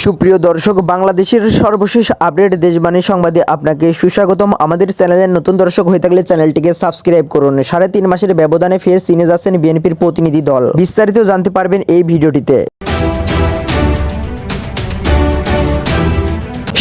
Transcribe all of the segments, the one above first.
সুপ্রিয় দর্শক, বাংলাদেশের সর্বশেষ আপডেট দেশবাণী সংবাদে আপনাকে সুস্বাগতম। আমাদের চ্যানেলের নতুন দর্শক হয়ে থাকলে চ্যানেলটিকে সাবস্ক্রাইব করুন। 3.5 মাসের ব্যবধানে ফের চীনে যাচ্ছেন বিএনপির প্রতিনিধি দল। বিস্তারিত জানতে পারবেন এই ভিডিওটিতে।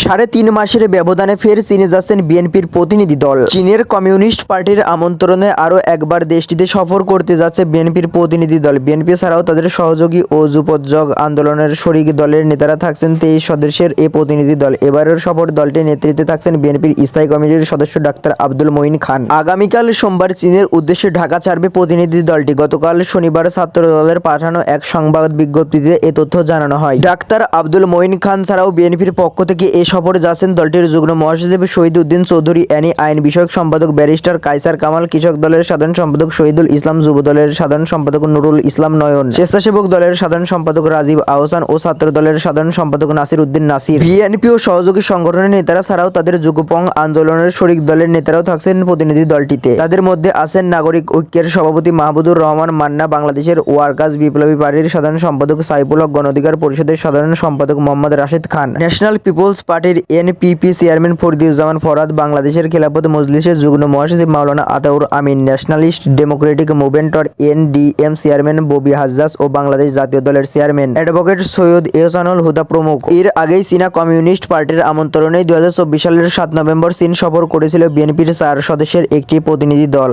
3.5 মাসের ব্যবধানে ফের চীনে যাচ্ছেন বিএনপির প্রতিনিধি দল। চীনের কমিউনিস্ট পার্টির আমন্ত্রণে আরও একবার দেশটিতে সফর করতে যাচ্ছে বিএনপির প্রতিনিধি দল। বিএনপি ছাড়াও তাদের সহযোগী ও যুপোৎযোগ আন্দোলনের শরিক দলের নেতারা থাকছেন 23 সদস্যের এই প্রতিনিধি দল। এবারের সফর দলটির নেতৃত্বে থাকছেন বিএনপির স্থায়ী কমিটির সদস্য ডাক্তার আব্দুল মঈন খান। আগামীকাল সোমবার চীনের উদ্দেশ্যে ঢাকা ছাড়বে প্রতিনিধি দলটি। গতকাল শনিবার ছাত্র দলের পাঠানো এক সংবাদ বিজ্ঞপ্তিতে এ তথ্য জানানো হয়। ডাক্তার আব্দুল মঈন খান ছাড়াও বিএনপির পক্ষ থেকে এই সফরে যাচ্ছেন দলটির যুগ্ম মহাসচিব শহীদ উদ্দিন চৌধুরী, অ্যানি আইন বিষয়ক সম্পাদক ব্যারিস্টার কায়সার কামাল, কৃষক দলের সাধারণ সম্পাদক শহীদুল ইসলাম, যুব দলের সাধারণ সম্পাদক নুরুল ইসলাম নয়ন, স্বেচ্ছাসেবক দলের সাধারণ সম্পাদক রাজীব আহসান ও ছাত্র দলের সাধারণ সম্পাদক নাসির উদ্দিন নাসির। বিএনপি ও সহযোগী সংগঠনের নেতারা ছাড়াও তাদের যুগপং আন্দোলনের শরিক দলের নেতারাও থাকছেন প্রতিনিধি দলটিতে। তাদের মধ্যে আছেন নাগরিক ঐক্যের সভাপতি মাহবুদুর রহমান মান্না, বাংলাদেশের ওয়ার্কার্স বিপ্লবী পার্টির সাধারণ সম্পাদক সাইফুল হক, গণ অধিকার পরিষদের সাধারণ সম্পাদক মোহাম্মদ রাশেদ খান, ন্যাশনাল পিপলস পার্টির এনপিপি চেয়ারম্যান ফরদিউজ্জামান ফরহাদ, বাংলাদেশের খেলাফত মজলিসের যুগ্ম মহাসচিব মাওলানা আতাউর আমিন, ন্যাশনালিস্ট ডেমোক্রেটিক মুভমেন্টর এনডিএম চেয়ারম্যান ববি হাজ্জাজ ও বাংলাদেশ জাতীয় দলের চেয়ারম্যান অ্যাডভোকেট সৈয়দ এহসানুল হুদা প্রমুখ। এর আগেই চীনা কমিউনিস্ট পার্টির আমন্ত্রণে 2024 সালের 7 নভেম্বর চীন সফর করেছিল বিএনপির 4 সদস্যের একটি প্রতিনিধি দল।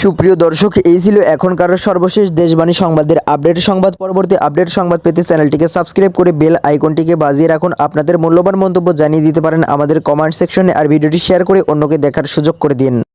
সুপ্রিয় দর্শক, এই ছিল এখনকার সর্বশেষ দেশবাণী সংবাদের আপডেট সংবাদ। পরবর্তী আপডেট সংবাদ পেতে চ্যানেলটিকে সাবস্ক্রাইব করে বেল আইকনটিকে বাজিয়ে রাখুন। আপনাদের মূল্যবান মন্তব্য জানিয়ে দিতে পারেন আমাদের কমেন্ট সেকশনে, আর ভিডিওটি শেয়ার করে অন্যকে দেখার সুযোগ করে দিন।